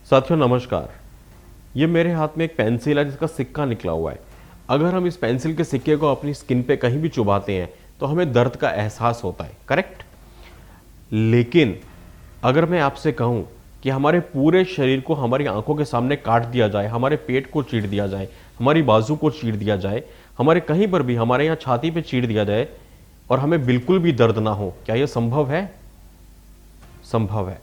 साथियों नमस्कार। ये मेरे हाथ में एक पेंसिल है जिसका सिक्का निकला हुआ है। अगर हम इस पेंसिल के सिक्के को अपनी स्किन पे कहीं भी चुभाते हैं तो हमें दर्द का एहसास होता है, करेक्ट। लेकिन अगर मैं आपसे कहूं कि हमारे पूरे शरीर को हमारी आंखों के सामने काट दिया जाए, हमारे पेट को चीर दिया जाए, हमारी बाजू को चीर दिया जाए, हमारे कहीं पर भी हमारे यहाँ छाती पे चीर दिया जाए और हमें बिल्कुल भी दर्द ना हो, क्या यह संभव है? संभव है।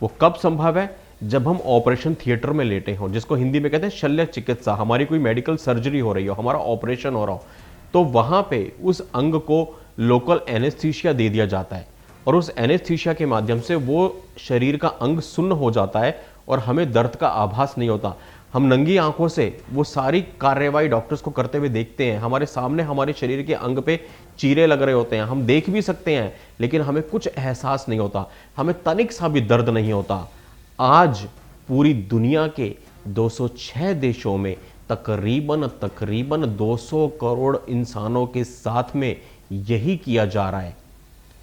वो कब संभव है? जब हम ऑपरेशन थिएटर में लेटे हों, जिसको हिंदी में कहते हैं शल्य चिकित्सा, हमारी कोई मेडिकल सर्जरी हो रही हो, हमारा ऑपरेशन हो रहा हो, तो वहां पे उस अंग को लोकल एनेस्थीसिया दे दिया जाता है और उस एनेस्थीसिया के माध्यम से वो शरीर का अंग सुन्न हो जाता है और हमें दर्द का आभास नहीं होता। हम नंगी आंखों से वो सारी कार्यवाही डॉक्टर्स को करते हुए देखते हैं। हमारे सामने हमारे शरीर के अंग पे चीरे लग रहे होते हैं, हम देख भी सकते हैं, लेकिन हमें कुछ एहसास नहीं होता, हमें तनिक सा भी दर्द नहीं होता। आज पूरी दुनिया के 206 देशों में तकरीबन 200 करोड़ इंसानों के साथ में यही किया जा रहा है।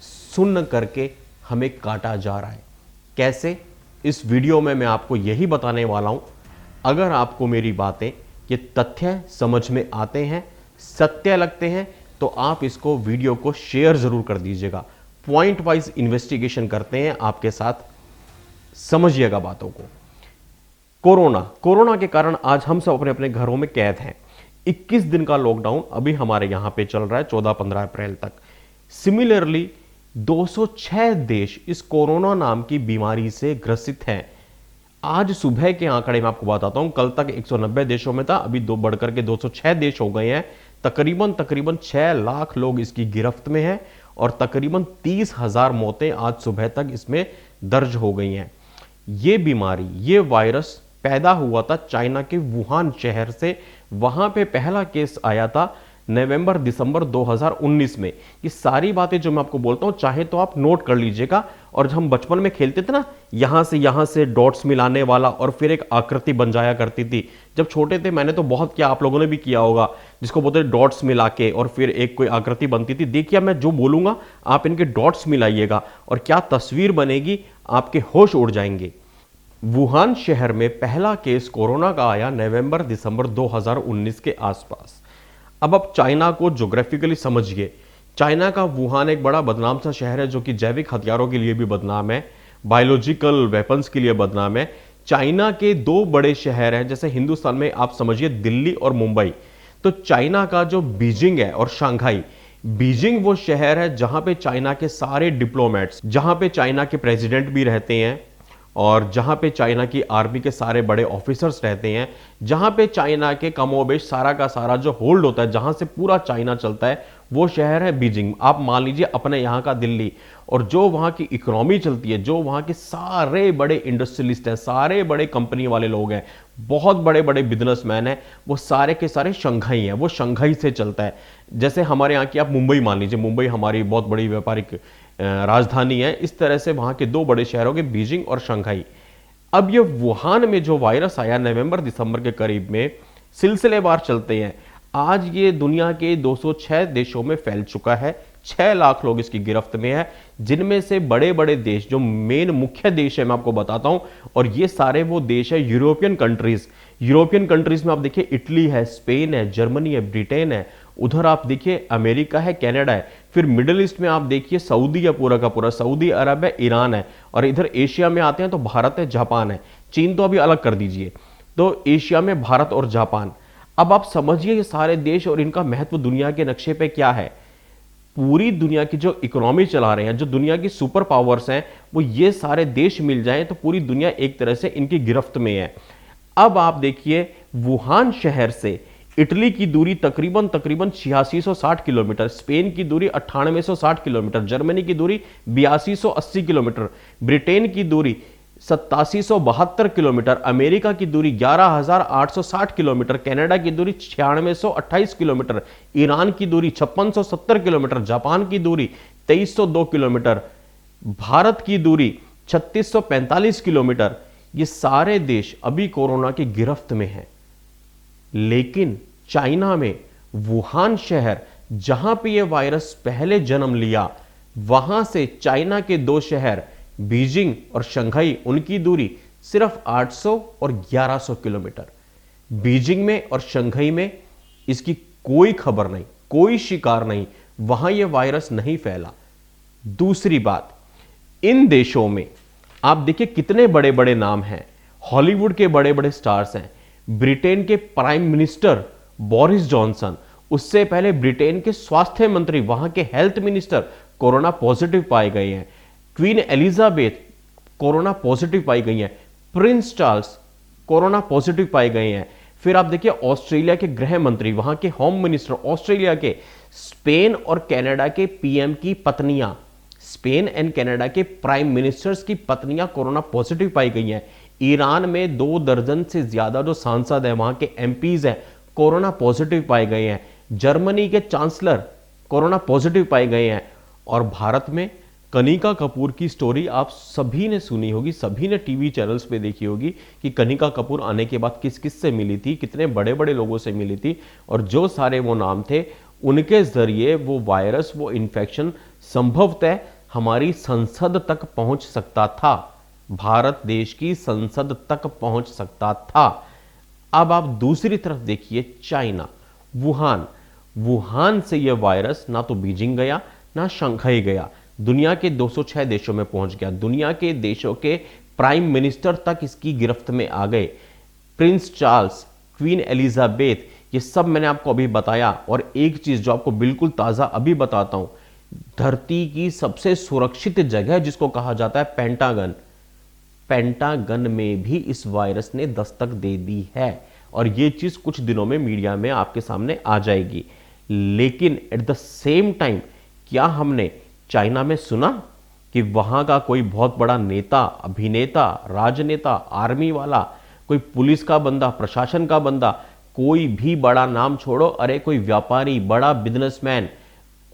सुन्न करके हमें काटा जा रहा है। कैसे? इस वीडियो में मैं आपको यही बताने वाला हूं। अगर आपको मेरी बातें, ये तथ्य समझ में आते हैं, सत्य लगते हैं, तो आप इसको वीडियो को शेयर जरूर कर दीजिएगा। पॉइंट वाइज इन्वेस्टिगेशन करते हैं आपके साथ, समझिएगा बातों को। कोरोना के कारण आज हम सब अपने अपने घरों में कैद हैं। 21 दिन का लॉकडाउन अभी हमारे यहां पे चल रहा है, 14-15 अप्रैल तक। सिमिलरली 206 देश इस कोरोना नाम की बीमारी से ग्रसित हैं। आज सुबह के आंकड़े मैं आपको बताता हूं, कल तक 190 देशों में था, अभी दो बढ़कर के 206 देश हो गए हैं। तकरीबन 6 लाख लोग इसकी गिरफ्त में हैं और तकरीबन 30,000 मौतें आज सुबह तक इसमें दर्ज हो गई हैं। ये बीमारी, ये वायरस पैदा हुआ था चाइना के वुहान शहर से। वहां पे पहला केस आया था नवंबर-दिसंबर 2019 में। ये सारी बातें जो मैं आपको बोलता हूं, चाहे तो आप नोट कर लीजिएगा। और जब हम बचपन में खेलते थे ना, यहां से डॉट्स मिलाने वाला और फिर एक आकृति बन जाया करती थी। जब छोटे थे मैंने तो बहुत किया, आप लोगों ने भी किया होगा, जिसको बोलते हैं डॉट्स मिला के और फिर एक कोई आकृति बनती थी। देखिए मैं जो बोलूंगा आप इनके डॉट्स मिलाइएगा और क्या तस्वीर बनेगी, आपके होश उड़ जाएंगे। वुहान शहर में पहला केस कोरोना का आया नवंबर-दिसंबर 2019 के आसपास। अब आप चाइना को ज्योग्राफिकली समझिए। चाइना का वुहान एक बड़ा बदनाम सा शहर है, जो कि जैविक हथियारों के लिए भी बदनाम है, बायोलॉजिकल वेपन्स के लिए बदनाम है। चाइना के दो बड़े शहर हैं, जैसे हिंदुस्तान में आप समझिए दिल्ली और मुंबई। तो चाइना का जो बीजिंग है और शंघाई, बीजिंग वो शहर है जहां पे चाइना के सारे डिप्लोमेट्स, जहां पे चाइना के प्रेसिडेंट भी रहते हैं और जहां पे चाइना की आर्मी के सारे बड़े ऑफिसर्स रहते हैं, जहां पे चाइना के कमोबेश सारा का सारा जो होल्ड होता है, जहां से पूरा चाइना चलता है, वो शहर है बीजिंग। आप मान लीजिए अपने यहां का दिल्ली। और जो वहां की इकोनॉमी चलती है, जो वहां के सारे बड़े इंडस्ट्रियलिस्ट हैं, सारे बड़े कंपनी वाले लोग हैं, बहुत बड़े बड़े बिजनेसमैन हैं, वो सारे के सारे शंघाई हैं। वो शंघाई से चलता है। जैसे हमारे यहाँ की आप मुंबई मान लीजिए, मुंबई हमारी बहुत बड़ी व्यापारिक राजधानी है। इस तरह से वहां के दो बड़े शहरों के बीजिंग और शंघाई। अब ये वुहान में जो वायरस आया नवंबर-दिसंबर के करीब में, सिलसिलेवार चलते हैं। आज ये दुनिया के 206 देशों में फैल चुका है। 6 लाख लोग इसकी गिरफ्त में है, जिनमें से बड़े बड़े देश, जो मेन मुख्य देश है मैं आपको बताता हूं, और ये सारे वो देश है यूरोपियन कंट्रीज। यूरोपियन कंट्रीज में आप देखिए इटली है, स्पेन है, जर्मनी है, ब्रिटेन है, उधर आप देखिए अमेरिका है, कनाडा है। फिर मिडिल ईस्ट में आप देखिए सऊदी है, पूरा का पूरा सऊदी अरब है, ईरान है। और इधर एशिया में आते हैं तो भारत है, जापान है। चीन तो अभी अलग कर दीजिए। तो एशिया में भारत और जापान। अब आप समझिए ये सारे देश और इनका महत्व दुनिया के नक्शे पे क्या है। पूरी दुनिया की जो इकोनॉमी चला रहे हैं, जो दुनिया की सुपर पावर्स हैं, वो ये सारे देश मिल जाएं तो पूरी दुनिया एक तरह से इनकी गिरफ्त में है। अब आप देखिए वुहान शहर से इटली की दूरी तकरीबन 8660 किलोमीटर, स्पेन की दूरी 9860 किलोमीटर, जर्मनी की दूरी 8280 किलोमीटर, ब्रिटेन की दूरी 8772 किलोमीटर, अमेरिका की दूरी 11860 किलोमीटर, कनाडा की दूरी 9628 किलोमीटर, ईरान की दूरी 5670 किलोमीटर, जापान की दूरी 2302 किलोमीटर, भारत की दूरी 3645 किलोमीटर। ये सारे देश अभी कोरोना की गिरफ्त में हैं। लेकिन चाइना में वुहान शहर, जहां पे यह वायरस पहले जन्म लिया, वहां से चाइना के दो शहर बीजिंग और शंघाई, उनकी दूरी सिर्फ 800 और 1100 किलोमीटर। बीजिंग में और शंघाई में इसकी कोई खबर नहीं, कोई शिकार नहीं, वहां यह वायरस नहीं फैला। दूसरी बात, इन देशों में आप देखिए कितने बड़े बड़े नाम हैं, हॉलीवुड के बड़े बड़े स्टार्स हैं, ब्रिटेन के प्राइम मिनिस्टर बोरिस जॉनसन, उससे पहले ब्रिटेन के स्वास्थ्य मंत्री, वहां के हेल्थ मिनिस्टर कोरोना पॉजिटिव पाए गए हैं, क्वीन एलिजाबेथ कोरोना पॉजिटिव पाई गई हैं, प्रिंस चार्ल्स कोरोना पॉजिटिव पाए गए हैं। फिर आप देखिए ऑस्ट्रेलिया के गृह मंत्री, वहां के होम मिनिस्टर ऑस्ट्रेलिया के, स्पेन और कनाडा के पीएम की पत्नियां, स्पेन एंड कनाडा के प्राइम मिनिस्टर्स की पत्नियां कोरोना पॉजिटिव पाई गई हैं। ईरान में 2 दर्जन से ज्यादा जो सांसद हैं, वहां के एमपीज हैं, कोरोना पॉजिटिव पाए गए हैं। जर्मनी के चांसलर कोरोना पॉजिटिव पाए गए हैं। और भारत में कनिका कपूर की स्टोरी आप सभी ने सुनी होगी, सभी ने टीवी चैनल्स पे देखी होगी कि कनिका कपूर आने के बाद किस किस से मिली थी, कितने बड़े बड़े लोगों से मिली थी, और जो सारे वो नाम थे उनके जरिए वो वायरस, वो इन्फेक्शन संभवतः हमारी संसद तक पहुंच सकता था, भारत देश की संसद तक पहुंच सकता था। अब आप दूसरी तरफ देखिए चाइना, वुहान से यह वायरस ना तो बीजिंग गया ना शंघाई गया, दुनिया के 206 देशों में पहुंच गया। दुनिया के देशों के प्राइम मिनिस्टर तक इसकी गिरफ्त में आ गए। प्रिंस चार्ल्स, क्वीन एलिजाबेथ, ये सब मैंने आपको अभी बताया। और एक चीज जो आपको बिल्कुल ताजा अभी बताता हूं, धरती की सबसे सुरक्षित जगह जिसको कहा जाता है पेंटागन, पेंटागन में भी इस वायरस ने दस्तक दे दी है। और ये चीज कुछ दिनों में मीडिया में आपके सामने आ जाएगी। लेकिन एट द सेम टाइम क्या हमने चाइना में सुना कि वहां का कोई बहुत बड़ा नेता, अभिनेता, राजनेता, आर्मी वाला, कोई पुलिस का बंदा, प्रशासन का बंदा, कोई भी बड़ा नाम छोड़ो, अरे कोई व्यापारी, बड़ा बिजनेसमैन,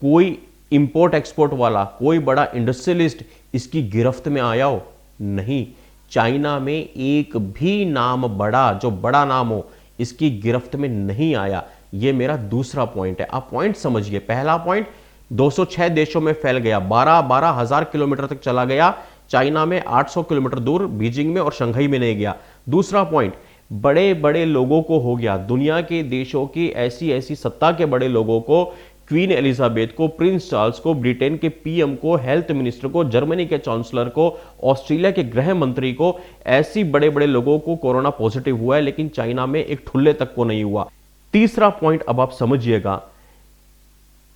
कोई इंपोर्ट एक्सपोर्ट वाला, कोई बड़ा इंडस्ट्रियलिस्ट इसकी गिरफ्त में आया हो? नहीं, चाइना में एक भी नाम बड़ा, जो बड़ा नाम हो, इसकी गिरफ्त में नहीं आया। यह मेरा दूसरा पॉइंट है। आप पॉइंट समझिए। पहला पॉइंट, 206 देशों में फैल गया, 12 हजार किलोमीटर तक चला गया, चाइना में 800 किलोमीटर दूर, बीजिंग में और शंघाई में नहीं गया। दूसरा पॉइंट, बड़े बड़े लोगों को हो गया, दुनिया के देशों की ऐसी ऐसी सत्ता के बड़े लोगों को, क्वीन एलिजाबेथ को, प्रिंस चार्ल्स को, ब्रिटेन के पीएम को, हेल्थ मिनिस्टर को, जर्मनी के चांसलर को, ऑस्ट्रेलिया के गृह मंत्री को, ऐसी बड़े बड़े लोगों को कोरोना पॉजिटिव हुआ है, लेकिन चाइना में एक ठुल्ले तक को नहीं हुआ। तीसरा पॉइंट अब आप समझिएगा,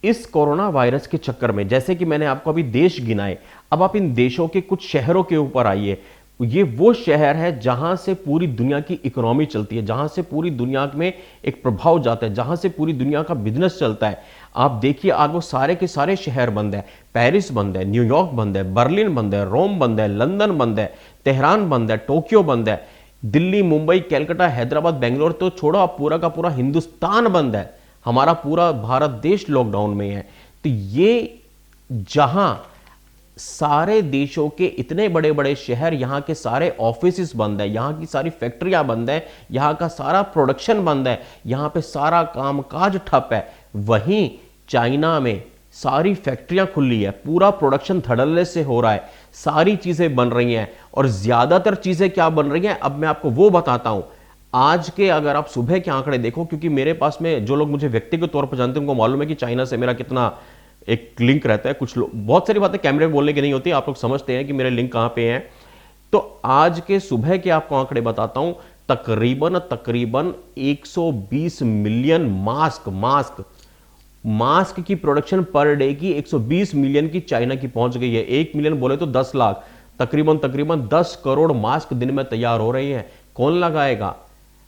इस कोरोना वायरस के चक्कर में, जैसे कि मैंने आपको अभी देश गिनाए, अब आप इन देशों के कुछ शहरों के ऊपर आइए। ये वो शहर है जहां से पूरी दुनिया की इकोनॉमी चलती है, जहां से पूरी दुनिया में एक प्रभाव जाता है, जहां से पूरी दुनिया का बिजनेस चलता है। आप देखिए आज वो सारे के सारे शहर बंद है। पेरिस बंद है, न्यूयॉर्क बंद है, बर्लिन बंद है, रोम बंद है, लंदन बंद है, तेहरान बंद है, टोक्यो बंद है, दिल्ली, मुंबई, कैलकाटा, हैदराबाद, बेंगलोर तो छोड़ो, अब पूरा का पूरा हिंदुस्तान बंद है। हमारा पूरा भारत देश लॉकडाउन में है। तो ये जहां सारे देशों के इतने बड़े बड़े शहर, यहां के सारे ऑफिसेस बंद है, यहां की सारी फैक्ट्रियां बंद है, यहां का सारा प्रोडक्शन बंद है, यहां पे सारा कामकाज ठप है। वहीं चाइना में सारी फैक्ट्रियां खुली है, पूरा प्रोडक्शन धड़ल्ले से हो रहा है, सारी चीजें बन रही हैं। और ज्यादातर चीजें क्या बन रही हैं, अब मैं आपको वो बताता हूं। आज के अगर आप सुबह के आंकड़े देखो, क्योंकि मेरे पास में जो लोग मुझे व्यक्तिगत तौर पर जानते हैं उनको मालूम है कि चाइना से मेरा कितना एक लिंक रहता है। कुछ लोग, बहुत सारी बातें कैमरे में बोलने की नहीं होती, आप लोग समझते हैं कि मेरे लिंक कहां पे हैं। तो आज के सुबह के आपको आंकड़े बताता हूं, तकरीबन 120 मिलियन मास्क की प्रोडक्शन पर डे की 120 मिलियन की चाइना की पहुंच गई है। 1 मिलियन बोले तो 10 लाख, तकरीबन 10 करोड़ मास्क दिन में तैयार हो रही हैं। कौन लगाएगा?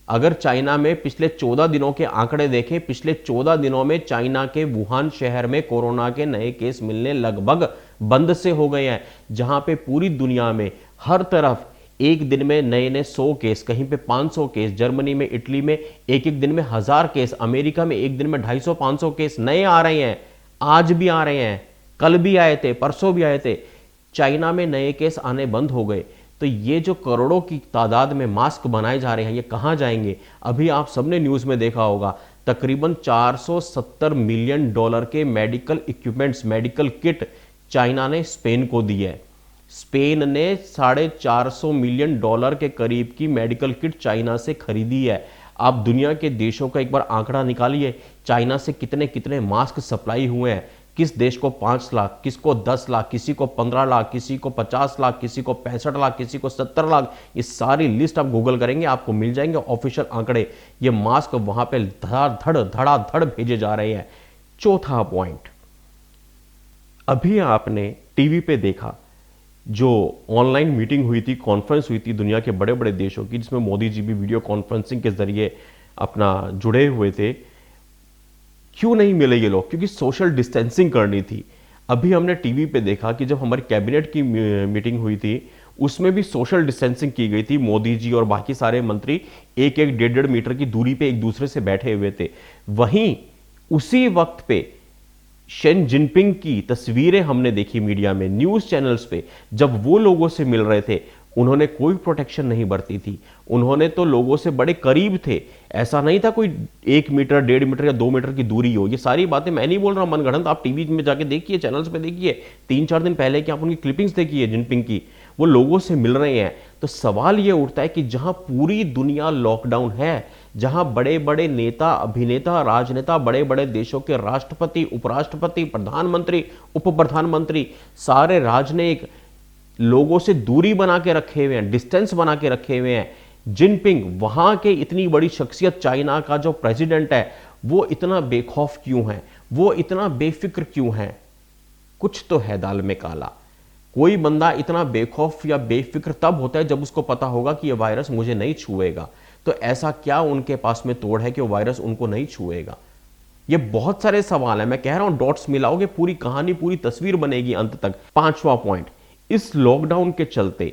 अगर चाइना में पिछले 14 दिनों के आंकड़े देखें, पिछले 14 दिनों में चाइना के वुहान शहर में कोरोना के नए केस मिलने लगभग बंद से हो गए हैं। जहां पे पूरी दुनिया में हर तरफ एक दिन में नए 100 केस, कहीं पे 500 केस, जर्मनी में, इटली में एक एक दिन में 1000 केस, अमेरिका में एक दिन में 250-500 केस नए आ रहे हैं। आज भी आ रहे हैं, कल भी आए थे, परसों भी आए थे। चाइना में नए केस आने बंद हो गए। तो ये जो करोड़ों की तादाद में मास्क बनाए जा रहे हैं, ये कहां जाएंगे? अभी आप सबने न्यूज में देखा होगा, तकरीबन $470 मिलियन के medical equipments, medical kit China ने स्पेन को दी है। स्पेन ने $450 मिलियन के करीब की मेडिकल किट चाइना से खरीदी है। आप दुनिया के देशों का एक बार आंकड़ा निकालिए, चाइना से कितने कितने मास्क सप्लाई हुए हैं। किस देश को 5 लाख, किसको 10 लाख, किसी को 15 लाख, किसी को 50 लाख, किसी को 65 लाख, किसी को 70 लाख। ये सारी लिस्ट आप गूगल करेंगे, आपको मिल जाएंगे ऑफिशियल आंकड़े। ये मास्क वहां पे धड़ाधड़ भेजे जा रहे हैं। चौथा पॉइंट, अभी आपने टीवी पे देखा जो ऑनलाइन मीटिंग हुई थी, कॉन्फ्रेंस हुई थी दुनिया के बड़े बड़े देशों की, जिसमें मोदी जी भी वीडियो कॉन्फ्रेंसिंग के जरिए अपना जुड़े हुए थे। क्यों नहीं मिले ये लोग? क्योंकि सोशल डिस्टेंसिंग करनी थी। अभी हमने टीवी पे देखा कि जब हमारी कैबिनेट की मीटिंग हुई थी, उसमें भी सोशल डिस्टेंसिंग की गई थी। मोदी जी और बाकी सारे मंत्री एक एक 1.5 मीटर की दूरी पे एक दूसरे से बैठे हुए थे। वहीं उसी वक्त पे शन जिनपिंग की तस्वीरें हमने देखी मीडिया में, न्यूज चैनल्स पे। जब वो लोगों से मिल रहे थे, उन्होंने कोई प्रोटेक्शन नहीं बरती थी। उन्होंने तो लोगों से बड़े करीब थे। ऐसा नहीं था कोई 1 मीटर, 1.5 मीटर या 2 मीटर की दूरी हो। ये सारी बातें मैं नहीं बोल रहा हूं मनगढ़ंत, आप टीवी में जाके देखिए, चैनल्स पे देखिए। 3-4 दिन पहले की आप उनकी क्लिपिंग्स देखिए जिनपिंग की, वो लोगों से मिल रहे हैं। तो सवाल ये उठता है कि जहां पूरी दुनिया लॉकडाउन है, जहां बड़े बड़े नेता, अभिनेता, राजनेता, बड़े बड़े देशों के राष्ट्रपति, उपराष्ट्रपति, प्रधानमंत्री, उप प्रधानमंत्री, सारे राजनयिक लोगों से दूरी बना के रखे हुए हैं, डिस्टेंस बना के रखे हुए हैं, जिनपिंग वहां के इतनी बड़ी शख्सियत, चाइना का जो प्रेसिडेंट है, वो इतना बेखौफ क्यों है? वो इतना बेफिक्र क्यों है? कुछ तो है दाल में काला। कोई बंदा इतना बेखौफ या बेफिक्र तब होता है जब उसको पता होगा कि ये वायरस मुझे नहीं छुएगा। तो ऐसा क्या उनके पास में तोड़ है कि वो वायरस उनको नहीं छुएगा? ये बहुत सारे सवाल हैं। मैं कह रहा हूं डॉट्स मिलाओगे, पूरी कहानी, पूरी तस्वीर बनेगी अंत तक। पांचवा पॉइंट, इस लॉकडाउन के चलते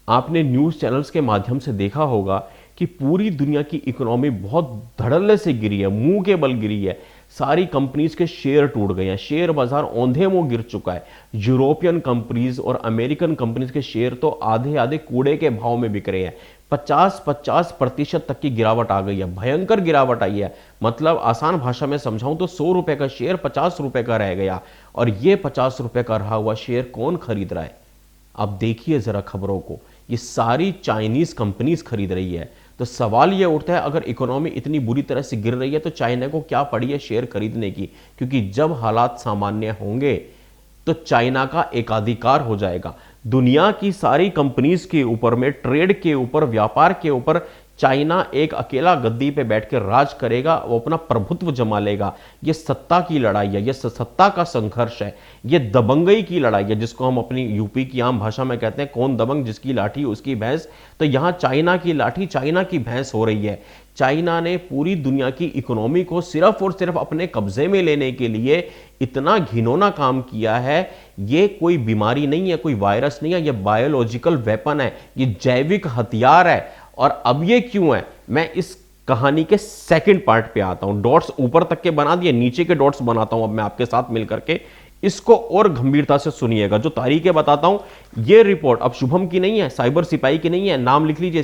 आपने न्यूज चैनल्स के माध्यम से देखा होगा कि पूरी दुनिया की इकोनॉमी बहुत धड़ल्ले से गिरी है, मुंह के बल गिरी है। सारी कंपनीज के शेयर टूट गए हैं, शेयर बाजार औंधे मुंह गिर चुका है। यूरोपियन कंपनीज और अमेरिकन कंपनीज के शेयर तो आधे आधे कूड़े के भाव में बिक रहे हैं। 50-50% तक की गिरावट आ गई है, भयंकर गिरावट आई है। मतलब आसान भाषा में समझाऊं तो 100 रुपए का शेयर 50 रुपए का रह गया। और ये 50 रुपए का रहा हुआ शेयर कौन खरीद रहा है? आप देखिए जरा खबरों को, ये सारी चाइनीज कंपनीज खरीद रही है। तो सवाल ये उठता है, अगर इकोनॉमी इतनी बुरी तरह से गिर रही है तो चाइना को क्या पड़ी है शेयर खरीदने की? क्योंकि जब हालात सामान्य होंगे तो चाइना का एकाधिकार हो जाएगा। दुनिया की सारी कंपनीज के ऊपर में, ट्रेड के ऊपर, व्यापार के ऊपर चाइना एक अकेला गद्दी पे बैठ के राज करेगा, वो अपना प्रभुत्व जमा लेगा। ये सत्ता की लड़ाई है, ये सत्ता का संघर्ष है, ये दबंगई की लड़ाई है, जिसको हम अपनी यूपी की आम भाषा में कहते हैं कौन दबंग, जिसकी लाठी उसकी भैंस। तो यहां चाइना की लाठी चाइना की भैंस हो रही है। चाइना ने पूरी दुनिया की इकोनॉमी को सिर्फ और सिर्फ अपने कब्जे में लेने के लिए इतना घिनौना काम किया है। ये कोई बीमारी नहीं है, कोई वायरस नहीं है, ये बायोलॉजिकल वेपन है, ये जैविक हथियार है। और अब ये क्यों है, मैं इस कहानी के सेकंड पार्ट पे आता हूं। डॉट्स ऊपर तक के बना दिए, नीचे के डॉट्स बनाता हूं अब मैं आपके साथ मिलकर के। इसको और गंभीरता से सुनिएगा। जो तारीखें बताता हूं, ये रिपोर्ट अब शुभम की नहीं है, साइबर सिपाही की नहीं है, नाम लिख लीजिए,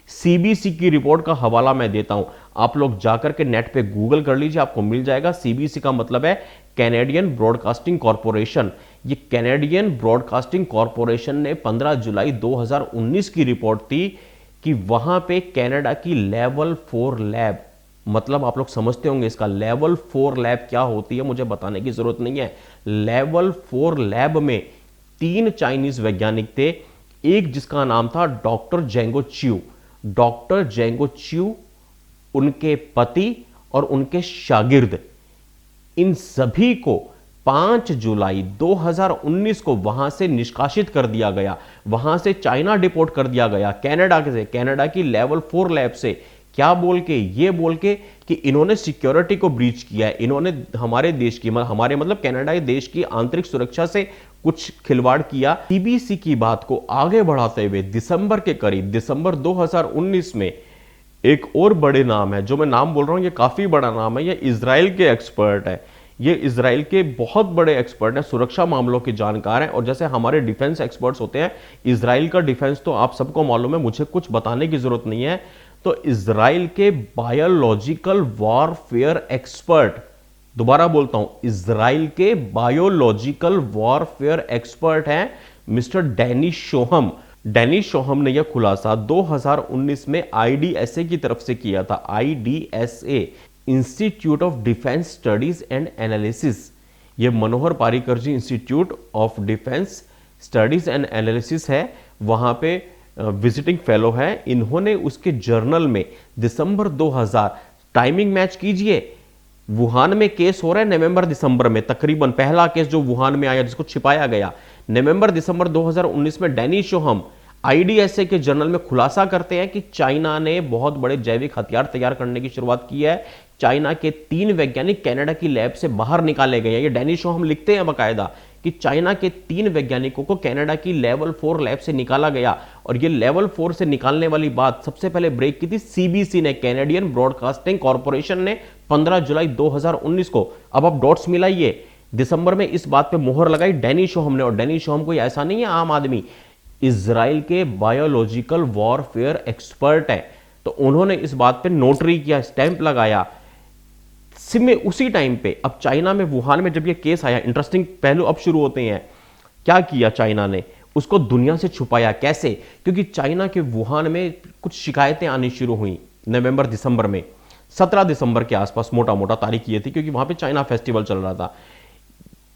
सीबीसी की रिपोर्ट का हवाला मैं देता हूं। आप लोग जाकर के नेट पे गूगल कर लीजिए, आपको मिल जाएगा। सीबीसी का मतलब है कैनेडियन ब्रॉडकास्टिंग कॉरपोरेशन। ये कैनेडियन ब्रॉडकास्टिंग कॉरपोरेशन ने 15 जुलाई 2019 की रिपोर्ट थी कि वहां पे कनाडा की लेवल 4 लैब, मतलब आप लोग समझते होंगे इसका लेवल 4 लैब क्या होती है, मुझे बताने की जरूरत नहीं है। लेवल 4 लैब में 3 चाइनीज वैज्ञानिक थे, एक जिसका नाम था doctor Django chew. Doctor Django chew, उनके पति और उनके शागिर्द, इन सभी को 5 जुलाई 2019 को वहां से निष्कासित कर दिया गया, वहां से चाइना डिपोर्ट कर दिया गया, कनाडा से, कनाडा की लेवल 4 लैब से। क्या बोल के? ये बोल के कि इन्होंने सिक्योरिटी को ब्रीच किया है, इन्होंने हमारे देश की, हमारे मतलब कनाडा के देश की आंतरिक सुरक्षा से कुछ खिलवाड़ किया। सीबीसी की बात को आगे बढ़ाते हुए दिसंबर के करीब, दिसंबर 2019 में एक और बड़े नाम है, जो मैं नाम बोल रहा हूं ये काफी बड़ा नाम है, ये इजराइल के एक्सपर्ट है। ये इजराइल के बहुत बड़े एक्सपर्ट हैं, सुरक्षा मामलों के जानकार हैं। और जैसे हमारे डिफेंस एक्सपर्ट्स होते हैं, इजराइल का डिफेंस तो आप सबको मालूम है, मुझे कुछ बताने की जरूरत नहीं है। तो इजराइल के बायोलॉजिकल वॉरफेयर एक्सपर्ट, दोबारा बोलता हूं, इजराइल के बायोलॉजिकल वॉरफेयर एक्सपर्ट हैं मिस्टर डेनिस शोहम ने यह खुलासा 2019 में आईडीएसए की तरफ से किया था। IDSA, institute of defence studies and analysis, ये Manohar Parrikar ji institute of defence studies and analysis है, वहां पे विजिटिंग फेलो है। इन्होंने उसके जर्नल में दिसंबर 2000, टाइमिंग मैच कीजिए, वुहान में केस हो रहा है नवंबर दिसंबर में, तकरीबन पहला केस जो वुहान में आया जिसको छिपाया गया, नवंबर दिसंबर 2019 में डेनिस शोहम आईडीएसए के जर्नल में खुलासा करते हैं कि चाइना ने बहुत बड़े जैविक हथियार तैयार करने की शुरुआत की है। चाइना के 3 वैज्ञानिक कनाडा की लैब से बाहर निकाले गए हैं। ये डेनिस शोहम लिखते हैं बाकायदा कि चाइना के 3 वैज्ञानिकों को कनाडा की लेवल 4 लैब से निकाला गया, और ये लेवल 4 से निकालने वाली बात सबसे पहले ब्रेक की थी सीबीसी ने, कैनेडियन ब्रॉडकास्टिंग कॉर्पोरेशन ने 15 जुलाई 2019 को। अब आप डॉट्स मिलाइए, दिसंबर में इस बात पे मोहर लगाई डेनिस शोहम ने, और डेनिस शोहम कोई ऐसा नहीं है आम आदमी, इजराइल के बायोलॉजिकल वॉरफेयर एक्सपर्ट है, तो उन्होंने इस बात पे नोटरी किया, स्टैंप लगाया। उसी टाइम पे अब चाइना में वुहान में जब ये केस आया, इंटरेस्टिंग पहलू अब शुरू होते हैं। क्या किया चाइना ने? उसको दुनिया से छुपाया। कैसे? क्योंकि चाइना के वुहान में कुछ शिकायतें आनी शुरू हुई नवंबर दिसंबर में, 17 दिसंबर के आसपास मोटा मोटा तारीख ये थी, क्योंकि वहां पे चाइना फेस्टिवल चल रहा था।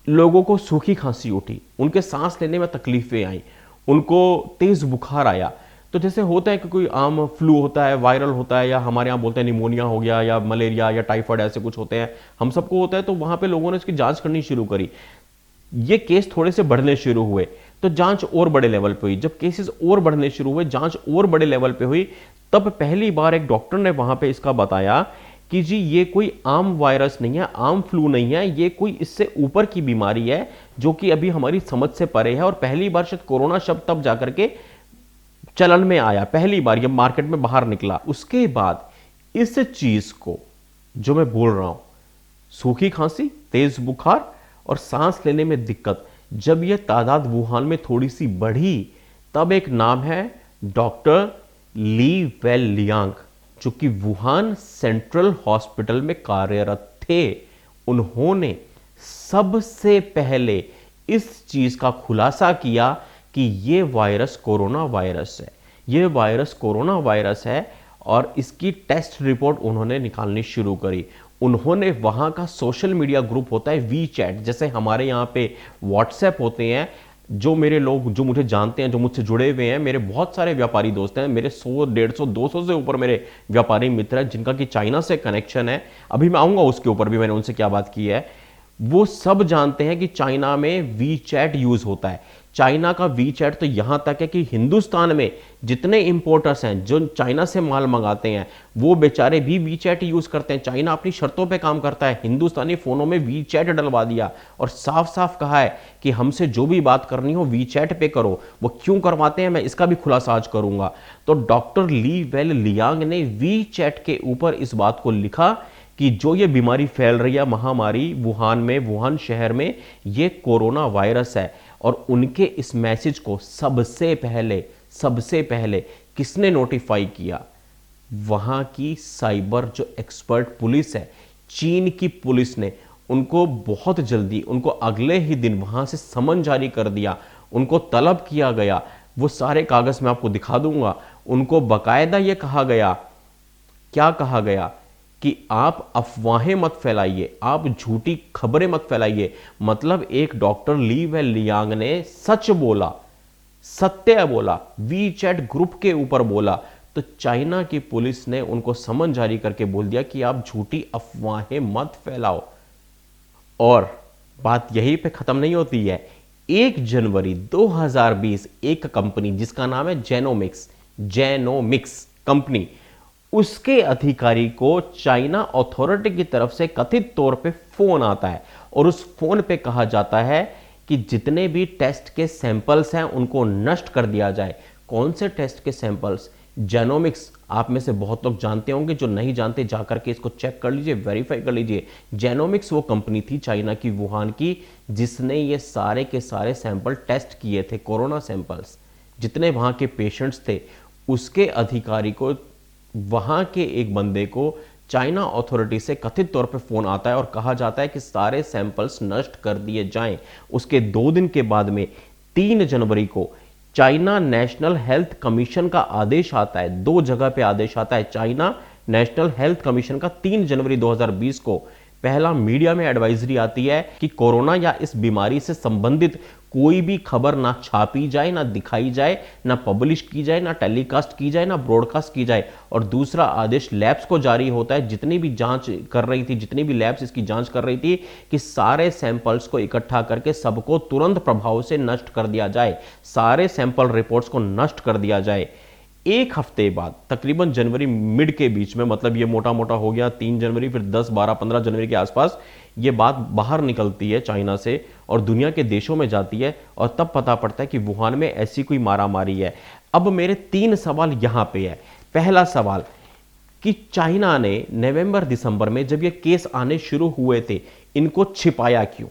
लोगों को सूखी खांसी उठी, उनके सांस लेने में तकलीफें आई, उनको तेज बुखार आया। तो जैसे होता है कि कोई आम फ्लू होता है, वायरल होता है, या हमारे यहाँ बोलते हैं निमोनिया हो गया, या मलेरिया या टाइफाइड, ऐसे कुछ होते हैं, हम सबको होता है। तो वहां पे लोगों ने इसकी जांच करनी शुरू करी। ये केस थोड़े से बढ़ने शुरू हुए तो जांच और बड़े लेवल पे हुई। जब केसेस और बढ़ने शुरू हुए, जांच और बड़े लेवल पे हुई, तब पहली बार एक डॉक्टर ने वहां पे इसका बताया कि जी ये कोई आम वायरस नहीं है, आम फ्लू नहीं है, ये कोई इससे ऊपर की बीमारी है जो कि अभी हमारी समझ से परे है। और पहली बार शायद कोरोना शब्द तब जाकर के चलन में आया, पहली बार ये मार्केट में बाहर निकला। उसके बाद इस चीज को जो मैं बोल रहा हूं, सूखी खांसी, तेज बुखार और सांस लेने में दिक्कत, जब यह तादाद वुहान में थोड़ी सी बढ़ी, तब एक नाम है डॉक्टर ली वेलियांग, जो कि वुहान सेंट्रल हॉस्पिटल में कार्यरत थे। उन्होंने सबसे पहले इस चीज का खुलासा किया कि यह वायरस कोरोना वायरस है, यह वायरस कोरोना वायरस है, और इसकी टेस्ट रिपोर्ट उन्होंने निकालनी शुरू करी। उन्होंने वहां का सोशल मीडिया ग्रुप होता है वी चैट, जैसे हमारे यहाँ पे व्हाट्सएप होते हैं, जो मेरे लोग जो मुझे जानते हैं, जो मुझसे जुड़े हुए हैं, मेरे बहुत सारे व्यापारी दोस्त हैं, मेरे 100, 150, 200 से ऊपर मेरे व्यापारी मित्र हैं जिनका कि चाइना से कनेक्शन है। अभी मैं आऊंगा उसके ऊपर भी, मैंने उनसे क्या बात की है। वो सब जानते हैं कि चाइना में वी चैट यूज होता है। चाइना का वी चैट तो यहां तक है कि हिंदुस्तान में जितने इंपोर्टर्स हैं जो चाइना से माल मंगाते हैं, वो बेचारे भी वी चैट यूज करते हैं। चाइना अपनी शर्तों पे काम करता है, हिंदुस्तानी फोनों में वी चैट डलवा दिया और साफ साफ कहा है कि हमसे जो भी बात करनी हो वी चैट पे करो। वो क्यों करवाते हैं, मैं इसका भी खुलासा आज करूंगा। तो डॉक्टर ली वेल लियांग ने वी चैट के ऊपर इस बात को लिखा कि जो ये बीमारी फैल रही है, महामारी वुहान में, वुहान शहर में, ये कोरोना वायरस है। और उनके इस मैसेज को सबसे पहले किसने नोटिफाई किया? वहां की साइबर जो एक्सपर्ट पुलिस है, चीन की पुलिस ने उनको बहुत जल्दी, उनको अगले ही दिन वहां से समन जारी कर दिया, उनको तलब किया गया। वो सारे कागज मैं आपको दिखा दूंगा। उनको बकायदा ये कहा गया, क्या कहा गया कि आप अफवाहें मत फैलाइए, आप झूठी खबरें मत फैलाइए। मतलब एक डॉक्टर ली वेल लियांग ने सच बोला, सत्य बोला, वी चैट ग्रुप के ऊपर बोला, तो चाइना की पुलिस ने उनको समन जारी करके बोल दिया कि आप झूठी अफवाहें मत फैलाओ। और बात यहीं पे खत्म नहीं होती है। 1 जनवरी 2020 एक कंपनी जिसका नाम है जेनोमिक्स कंपनी, उसके अधिकारी को चाइना अथॉरिटी की तरफ से कथित तौर पे फोन आता है, और उस फोन पे कहा जाता है कि जितने भी टेस्ट के सैंपल्स हैं उनको नष्ट कर दिया जाए। कौन से टेस्ट के सैंपल्स? जेनोमिक्स, आप में से बहुत लोग जानते होंगे, जो नहीं जानते जाकर के इसको चेक कर लीजिए, वेरीफाई कर लीजिए। जेनोमिक्स वो कंपनी थी चाइना की, वुहान की, जिसने ये सारे के सारे सैंपल टेस्ट किए थे, कोरोना सैंपल्स। जितने वहां के पेशेंट्स थे, उसके अधिकारी को, वहां के एक बंदे को चाइना अथॉरिटी से कथित तौर पे फोन आता है और कहा जाता है कि सारे सैंपल्स नष्ट कर दिए जाएं। उसके 2 दिन के बाद में 3 जनवरी को चाइना नेशनल हेल्थ कमीशन का आदेश आता है, 2 जगह पे आदेश आता है। चाइना नेशनल हेल्थ कमीशन का 3 जनवरी 2020 को पहला मीडिया में एडवाइजरी आती है कि कोरोना या इस बीमारी से संबंधित कोई भी खबर ना छापी जाए, ना दिखाई जाए, ना पब्लिश की जाए, ना टेलीकास्ट की जाए, ना ब्रॉडकास्ट की जाए। और दूसरा आदेश लैब्स को जारी होता है, जितनी भी जांच कर रही थी, जितनी भी लैब्स इसकी जांच कर रही थी, कि सारे सैंपल्स को इकट्ठा करके सबको तुरंत प्रभाव से नष्ट कर दिया जाए, सारे सैंपल रिपोर्ट्स को नष्ट कर दिया जाए। एक हफ्ते बाद तकरीबन जनवरी मिड के बीच में, मतलब ये मोटा मोटा हो गया 3 जनवरी, फिर 10, 12, 15 जनवरी के आसपास ये बात बाहर निकलती है चाइना से और दुनिया के देशों में जाती है, और तब पता पड़ता है कि वुहान में ऐसी कोई मारामारी है। अब मेरे 3 सवाल यहां पे है। पहला सवाल कि चाइना ने नवंबर दिसंबर में जब ये केस आने शुरू हुए थे, इनको छिपाया क्यों?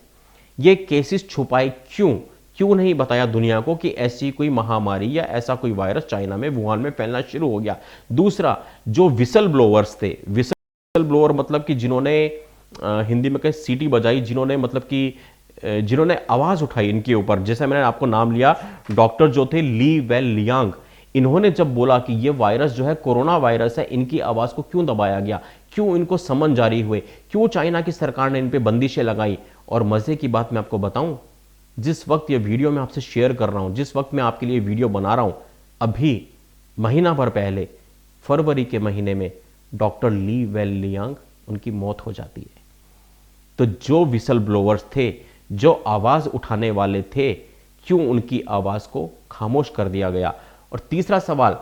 ये केसेस छुपाए क्यों? क्यों नहीं बताया दुनिया को कि ऐसी कोई महामारी या ऐसा कोई वायरस चाइना में वुहान में फैलना शुरू हो गया? दूसरा, जो विसल ब्लोअर्स थे, विसल ब्लोअर मतलब कि जिन्होंने हिंदी में कहे सीटी बजाई, जिन्होंने मतलब कि जिन्होंने आवाज उठाई इनके ऊपर, जैसे मैंने आपको नाम लिया, डॉक्टर जो थे ली वेल लियांग, इन्होंने जब बोला कि ये वायरस जो है कोरोना वायरस है, इनकी आवाज को क्यों दबाया गया? क्यों इनको समन जारी हुए? क्यों चाइना की सरकार ने इन पे बंदिशें लगाई? और मजे की बात मैं आपको बताऊं, जिस वक्त ये वीडियो मैं आपसे शेयर कर रहा हूं, जिस वक्त मैं आपके लिए वीडियो बना रहा हूं, अभी महीना भर पहले फरवरी के महीने में डॉक्टर ली वेल लियांग उनकी मौत हो जाती है। तो जो विसल ब्लोअर्स थे, जो आवाज उठाने वाले थे, क्यों उनकी आवाज को खामोश कर दिया गया? और तीसरा सवाल,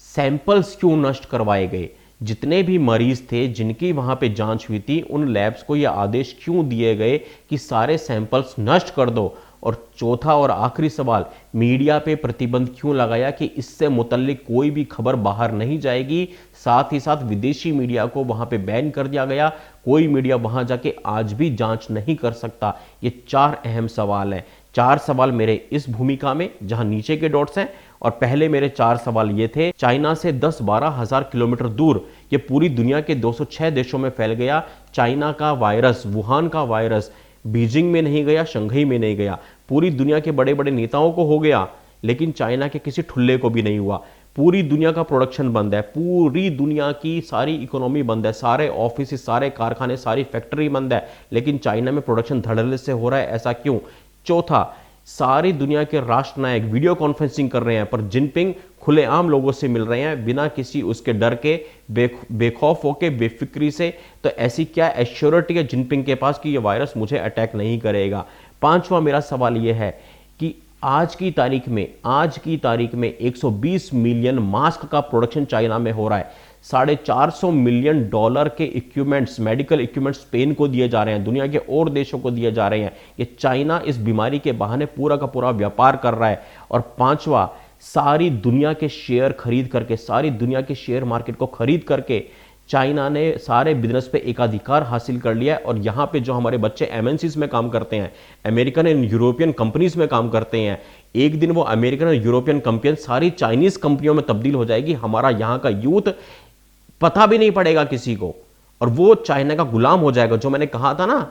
सैंपल्स क्यों नष्ट करवाए गए? जितने भी मरीज थे जिनकी वहां पे जांच हुई थी, उन लैब्स को यह आदेश क्यों दिए गए कि सारे सैंपल्स नष्ट कर दो? और चौथा और आखिरी सवाल, मीडिया पे प्रतिबंध क्यों लगाया कि इससे मुतल्लिक कोई भी खबर बाहर नहीं जाएगी? साथ ही साथ विदेशी मीडिया को वहां पे बैन कर दिया गया, कोई मीडिया वहां जाके आज भी जांच नहीं कर सकता। ये 4 अहम सवाल हैं। 4 सवाल मेरे इस भूमिका में, जहां नीचे के डॉट्स हैं, और पहले मेरे 4 सवाल ये थे। चाइना से 10-12 हजार किलोमीटर दूर ये पूरी दुनिया के 206 देशों में फैल गया। चाइना का वायरस, वुहान का वायरस बीजिंग में नहीं गया, शंघई में नहीं गया, पूरी दुनिया के बड़े बड़े नेताओं को हो गया, लेकिन चाइना के किसी ठुल्ले को भी नहीं हुआ। पूरी दुनिया का प्रोडक्शन बंद है, पूरी दुनिया की सारी इकोनॉमी बंद है, सारे ऑफिस, सारे कारखाने, सारी फैक्ट्री बंद है, लेकिन चाइना में प्रोडक्शन धड़ल्ले से हो रहा है। ऐसा क्यों? चौथा, सारी दुनिया के राष्ट्रनायक वीडियो कॉन्फ्रेंसिंग कर रहे हैं, पर जिनपिंग खुलेआम लोगों से मिल रहे हैं बिना किसी उसके डर के, बेखौफ होके, बेफिक्री से। तो ऐसी क्या एश्योरिटी है जिनपिंग के पास कि ये वायरस मुझे अटैक नहीं करेगा? पांचवा मेरा सवाल यह है कि आज की तारीख में 120 मिलियन मास्क का प्रोडक्शन चाइना में हो रहा है। $450 मिलियन के इक्विपमेंट्स, मेडिकल इक्विपमेंट्स स्पेन को दिए जा रहे हैं, दुनिया के और देशों को दिए जा रहे हैं। ये चाइना इस बीमारी के बहाने पूरा का पूरा व्यापार कर रहा है। और पांचवा, सारी दुनिया के शेयर खरीद करके, सारी दुनिया के शेयर मार्केट को खरीद करके चाइना ने सारे बिजनेस पे एकाधिकार हासिल कर लिया है। और यहां पे जो हमारे बच्चे एमएनसीज में काम करते हैं, अमेरिकन एंड यूरोपियन कंपनीज में काम करते हैं, एक दिन वो अमेरिकन और यूरोपियन कंपनियां सारी चाइनीज कंपनियों में तब्दील हो जाएगी। हमारा यहां का यूथ पता भी नहीं पड़ेगा किसी को, और वो चाइना का गुलाम हो जाएगा। जो मैंने कहा था ना,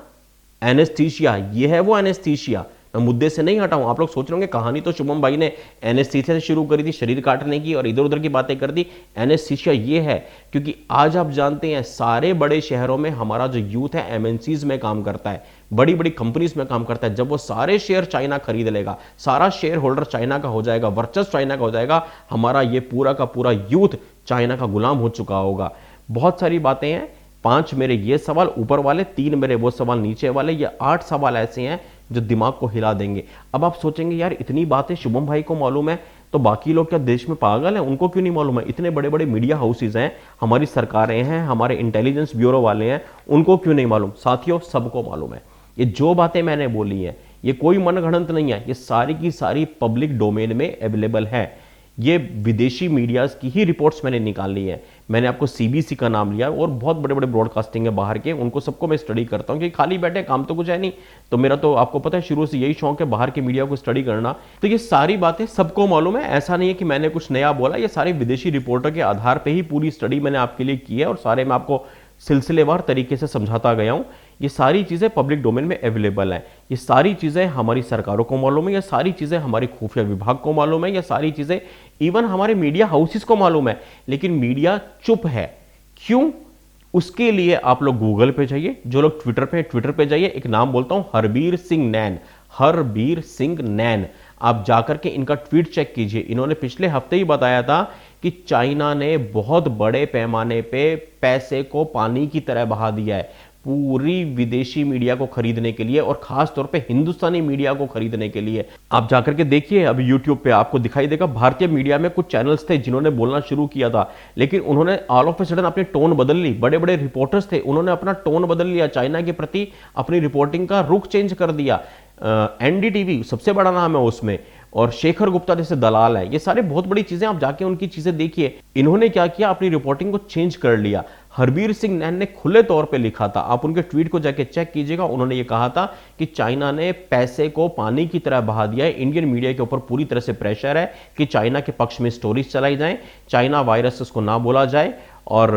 एनेस्थीसिया, ये है वो एनेस्थीसिया। मैं मुद्दे से नहीं हटाऊं। आप लोग सोच रहे होंगे कहानी तो शुभम भाई ने एनेस्थीसिया से शुरू करी थी, शरीर काटने की, और इधर उधर की बातें कर दी। एनेस्थीसिया ये है क्योंकि आज आप जानते हैं सारे बड़े शहरों में हमारा जो यूथ है एमएनसीज में काम करता है, बड़ी बड़ी कंपनीज में काम करता है। जब वो सारे शेयर चाइना खरीद लेगा, सारा शेयर होल्डर चाइना का हो जाएगा, वर्चस्व चाइना का हो जाएगा, हमारा ये पूरा का पूरा यूथ चाइना का गुलाम हो चुका होगा। बहुत सारी बातें हैं। 5 मेरे ये सवाल ऊपर वाले, 3 मेरे वो सवाल नीचे वाले, ये 8 सवाल ऐसे हैं जो दिमाग को हिला देंगे। अब आप सोचेंगे यार इतनी बातें शुभम भाई को मालूम है, तो बाकी लोग क्या देश में पागल हैं? उनको क्यों नहीं मालूम है? इतने बड़े बड़े मीडिया हाउसेज हैं, हमारी सरकारें हैं, हमारे इंटेलिजेंस ब्यूरो वाले हैं, उनको क्यों नहीं मालूम? साथियों, सबको मालूम है। ये जो बातें मैंने बोली हैं, ये कोई मनगढ़ंत नहीं है, ये सारी की सारी पब्लिक डोमेन में अवेलेबल है। ये विदेशी मीडियाज की ही रिपोर्ट्स मैंने निकाली है। मैंने आपको सीबीसी का नाम लिया, और बहुत बड़े बड़े ब्रॉडकास्टिंग है बाहर के, उनको सबको मैं स्टडी करता हूँ, क्योंकि खाली बैठे काम तो कुछ है नहीं। तो मेरा तो आपको पता है शुरू से यही शौक है बाहर के मीडिया को स्टडी करना। तो ये सारी बातें सबको मालूम है, ऐसा नहीं है कि मैंने कुछ नया बोला। ये सारे विदेशी रिपोर्टर के आधार पर ही पूरी स्टडी मैंने आपके लिए की है, और सारे मैं आपको सिलसिलेवार तरीके से समझाता गया हूं। ये सारी चीज़ें पब्लिक डोमेन में अवेलेबल हैं। ये सारी चीज़ें हमारी सरकारों को मालूम है, ये सारी चीज़ें हमारी खुफिया विभाग को मालूम है, ये सारी चीज़ें इवन हमारे मीडिया हाउसेस को मालूम है, लेकिन मीडिया चुप है। क्यों? उसके लिए आप लोग गूगल पे जाइए, जो लोग ट्विटर पे, ट्विटर पे जाइए, एक नाम बोलता हूं, हरबीर सिंह नैन, हरबीर सिंह नैन। आप जाकर के इनका ट्वीट चेक कीजिए। इन्होंने पिछले हफ्ते ही बताया था कि चाइना ने बहुत बड़े पैमाने पे पैसे को पानी की तरह बहा दिया है पूरी विदेशी मीडिया को खरीदने के लिए, और खास तौर पे हिंदुस्तानी मीडिया को खरीदने के लिए। आप जाकर के देखिए, अभी यूट्यूब पे आपको दिखाई देगा, भारतीय मीडिया में कुछ चैनल्स थे जिन्होंने बोलना शुरू किया था, लेकिन उन्होंने ऑल ऑफ ए सडन अपनी टोन बदल ली। बड़े बड़े रिपोर्टर्स थे, उन्होंने अपना टोन बदल लिया, चाइना के प्रति अपनी रिपोर्टिंग का रुख चेंज कर दिया। एनडीटीवी सबसे बड़ा नाम है उसमें, और शेखर गुप्ता जैसे दलाल है, ये सारे बहुत बड़ी चीजें, आप जाके उनकी चीजें देखिए। इन्होंने क्या किया, अपनी रिपोर्टिंग को चेंज कर लिया। हरबीर सिंह नैन ने खुले तौर पे लिखा था, आप उनके ट्वीट को जाके चेक कीजिएगा, उन्होंने ये कहा था कि चाइना ने पैसे को पानी की तरह बहा दिया है। इंडियन मीडिया के ऊपर पूरी तरह से प्रेशर है कि चाइना के पक्ष में स्टोरीज चलाई जाए, चाइना वायरस को ना बोला जाए, और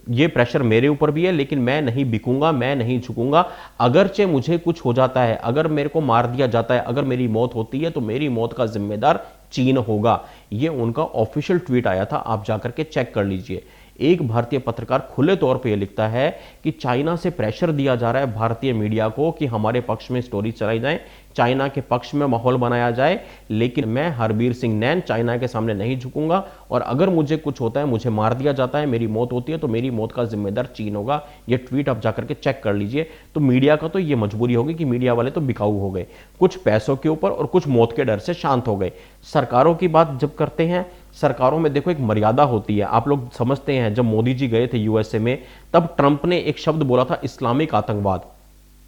ये प्रेशर मेरे ऊपर भी है, लेकिन मैं नहीं बिकूंगा, मैं नहीं झुकूंगा। अगरचे मुझे कुछ हो जाता है, अगर मेरे को मार दिया जाता है, अगर मेरी मौत होती है, तो मेरी मौत का जिम्मेदार चीन होगा। ये उनका ऑफिशियल ट्वीट आया था, आप जाकर के चेक कर लीजिए। एक भारतीय पत्रकार खुले तौर पे ये लिखता है कि चाइना से प्रेशर दिया जा रहा है भारतीय मीडिया को कि हमारे पक्ष में स्टोरी चलाई जाए, चाइना के पक्ष में माहौल बनाया जाए, लेकिन मैं हरबीर सिंह नैन चाइना के सामने नहीं झुकूंगा, और अगर मुझे कुछ होता है, मुझे मार दिया जाता है, मेरी मौत होती है, तो मेरी मौत का जिम्मेदार चीन होगा। ये ट्वीट आप जाकर के चेक कर लीजिए। तो मीडिया का तो ये मजबूरी होगी कि मीडिया वाले तो बिकाऊ हो गए, कुछ पैसों के ऊपर और कुछ मौत के डर से शांत हो गए। सरकारों की बात जब करते हैं, सरकारों में देखो एक मर्यादा होती है। आप लोग समझते हैं, जब मोदी जी गए थे यूएसए में, तब ट्रंप ने एक शब्द बोला था, इस्लामिक आतंकवाद।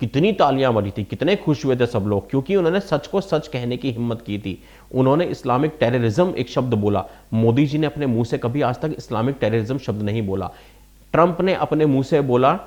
कितनी तालियां बजी थी, कितने खुश हुए थे सब लोग, क्योंकि उन्होंने सच को सच कहने की हिम्मत की थी। उन्होंने इस्लामिक टेररिज्म एक शब्द बोला। मोदी जी ने अपने मुंह से कभी आज तक इस्लामिक टेररिज्म शब्द नहीं बोला। ट्रंप ने अपने मुंह से बोला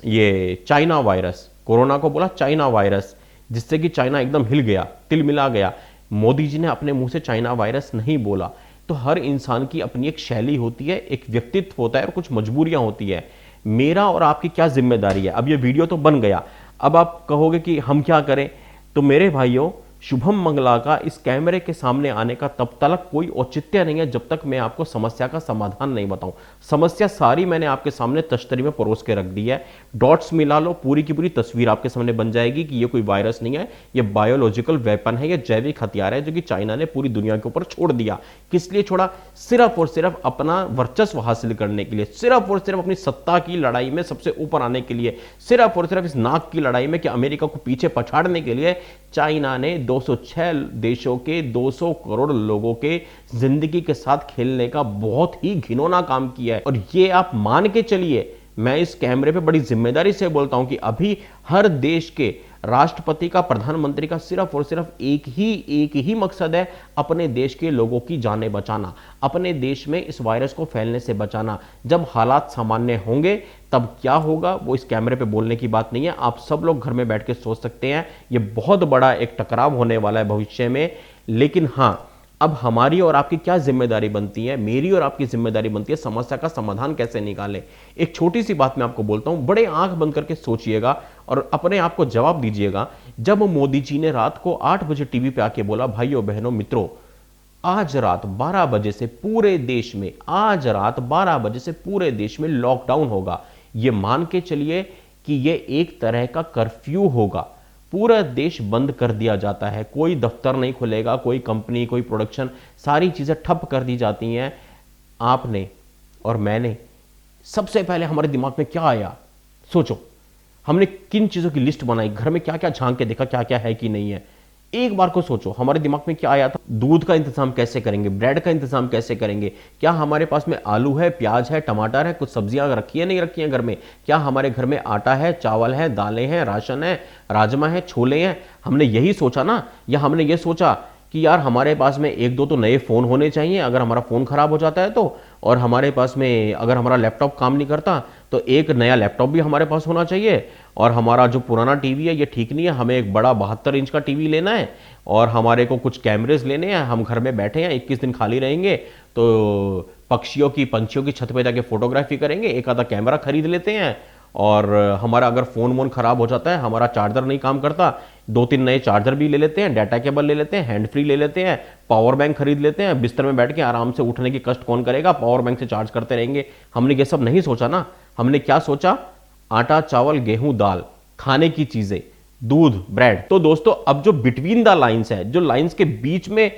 ये चाइना वायरस, कोरोना को बोला चाइना वायरस, जिससे कि चाइना एकदम हिल गया, तिलमिला गया। मोदी जी ने अपने मुंह से चाइना वायरस नहीं बोला। तो हर इंसान की अपनी एक शैली होती है, एक व्यक्तित्व होता है, और कुछ मजबूरियां होती है। मेरा और आपकी क्या जिम्मेदारी है? अब ये वीडियो तो बन गया, अब आप कहोगे कि हम क्या करें? तो मेरे भाइयों, शुभम मंगला का इस कैमरे के सामने आने का तब तक कोई औचित्य नहीं है जब तक मैं आपको समस्या का समाधान नहीं बताऊं। समस्या सारी मैंने आपके सामने तश्तरी में परोस के रख दी है। डॉट्स मिला लो, पूरी की पूरी तस्वीर आपके सामने बन जाएगी कि ये कोई वायरस नहीं है, ये बायोलॉजिकल वेपन है, ये जैविक हथियार है जो कि चाइना ने पूरी दुनिया के ऊपर छोड़ दिया। किस लिए छोड़ा? सिर्फ और सिर्फ अपना वर्चस्व हासिल करने के लिए, सिर्फ और सिर्फ अपनी सत्ता की लड़ाई में सबसे ऊपर आने के लिए, सिर्फ और सिर्फ इस नाक की लड़ाई में कि अमेरिका को पीछे पछाड़ने के लिए चाइना ने 206 देशों के 200 करोड़ लोगों के जिंदगी के साथ खेलने का बहुत ही घिनौना काम किया है। और ये आप मान के चलिए, मैं इस कैमरे पे बड़ी जिम्मेदारी से बोलता हूं कि अभी हर देश के राष्ट्रपति का, प्रधानमंत्री का सिर्फ और सिर्फ एक ही मकसद है, अपने देश के लोगों की जानें बचाना, अपने देश में इस वायरस को फैलने से बचाना। जब हालात सामान्य होंगे तब क्या होगा वो इस कैमरे पे बोलने की बात नहीं है। आप सब लोग घर में बैठ के सोच सकते हैं, ये बहुत बड़ा एक टकराव होने वाला है भविष्य में। लेकिन हां, अब हमारी और आपकी क्या जिम्मेदारी बनती है? मेरी और आपकी जिम्मेदारी बनती है समस्या का समाधान कैसे निकालें। एक छोटी सी बात मैं आपको बोलता हूं, बड़े आंख बंद करके सोचिएगा और अपने आप को जवाब दीजिएगा। जब मोदी जी ने रात को 8 बजे टीवी पे आके बोला, भाइयों बहनों मित्रों, आज रात 12 बजे से पूरे देश में, आज रात 12 बजे से पूरे देश में लॉकडाउन होगा, ये मान के चलिए कि ये एक तरह का कर्फ्यू होगा। पूरा देश बंद कर दिया जाता है, कोई दफ्तर नहीं खुलेगा, कोई कंपनी, कोई प्रोडक्शन, सारी चीजें ठप कर दी जाती हैं। आपने और मैंने, सबसे पहले हमारे दिमाग में क्या आया? सोचो, हमने किन चीजों की लिस्ट बनाई, घर में क्या क्या झांक के देखा, क्या क्या है कि नहीं है। एक बार को सोचो, हमारे दिमाग में क्या आया था? दूध का इंतजाम कैसे करेंगे, ब्रेड का इंतजाम कैसे करेंगे, क्या हमारे पास में आलू है, प्याज है, टमाटर है, कुछ सब्जियां रखी है नहीं रखी है घर में, क्या हमारे घर में आटा है, चावल है, दालें हैं, राशन है, राजमा है, छोले हैं। हमने यही सोचा ना? या हमने ये सोचा कि यार हमारे पास में एक दो तो नए फ़ोन होने चाहिए अगर हमारा फ़ोन ख़राब हो जाता है तो, और हमारे पास में अगर हमारा लैपटॉप काम नहीं करता तो एक नया लैपटॉप भी हमारे पास होना चाहिए, और हमारा जो पुराना टीवी है ये ठीक नहीं है, हमें एक बड़ा 72 इंच का टीवी लेना है, और हमारे को कुछ कैमरेज लेने हैं। हम घर में बैठे हैं, 21 दिन खाली रहेंगे तो पंछियों की छत पे जाके फोटोग्राफी करेंगे, एक आधा कैमरा खरीद लेते हैं और हमारा अगर फ़ोन वोन ख़राब हो जाता है, हमारा चार्जर नहीं काम करता, 2-3 नए चार्जर भी ले लेते हैं, डाटा केबल ले लेते हैं, हैंड फ्री ले लेते हैं, पावर बैंक खरीद लेते हैं, बिस्तर में बैठ के आराम से उठने की कष्ट कौन करेगा, पावर बैंक से चार्ज करते रहेंगे। हमने ये सब नहीं सोचा ना। हमने क्या सोचा? आटा, चावल, गेहूं, दाल, खाने की चीजें, दूध, ब्रेड। तो दोस्तों अब जो बिटवीन द लाइंस है, जो लाइंस के बीच में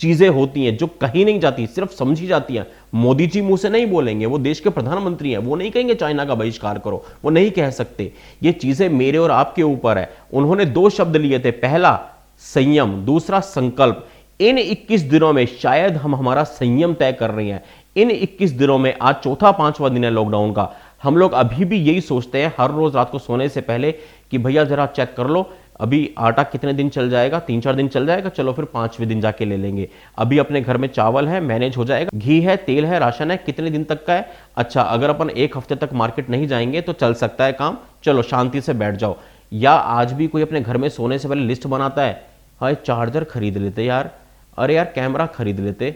चीजें होती हैं जो कहीं नहीं जाती, सिर्फ समझी जाती हैं, मोदी जी मुंह से नहीं बोलेंगे, वो देश के प्रधानमंत्री हैं, वो नहीं कहेंगे चाइना का बहिष्कार करो, वो नहीं कह सकते। ये चीजें मेरे और आपके ऊपर है। उन्होंने 2 शब्द लिए थे, पहला संयम, दूसरा संकल्प। इन 21 दिनों में शायद हम हमारा संयम तय कर रहे हैं। इन 21 दिनों में आज चौथा 5वां दिन है लॉकडाउन का। हम लोग अभी भी यही सोचते हैं हर रोज रात को सोने से पहले कि भैया जरा चेक कर लो अभी आटा कितने दिन चल जाएगा, 3-4 दिन चल जाएगा, चलो फिर 5वें दिन जाके ले लेंगे। अभी अपने घर में चावल है, मैनेज हो जाएगा, घी है, तेल है, राशन है, कितने दिन तक का है, अच्छा अगर अपन 1 हफ्ते तक मार्केट नहीं जाएंगे तो चल सकता है काम, चलो शांति से बैठ जाओ। या आज भी कोई अपने घर में सोने से पहले लिस्ट बनाता है, हाय चार्जर खरीद लेते यार, अरे यार कैमरा खरीद लेते,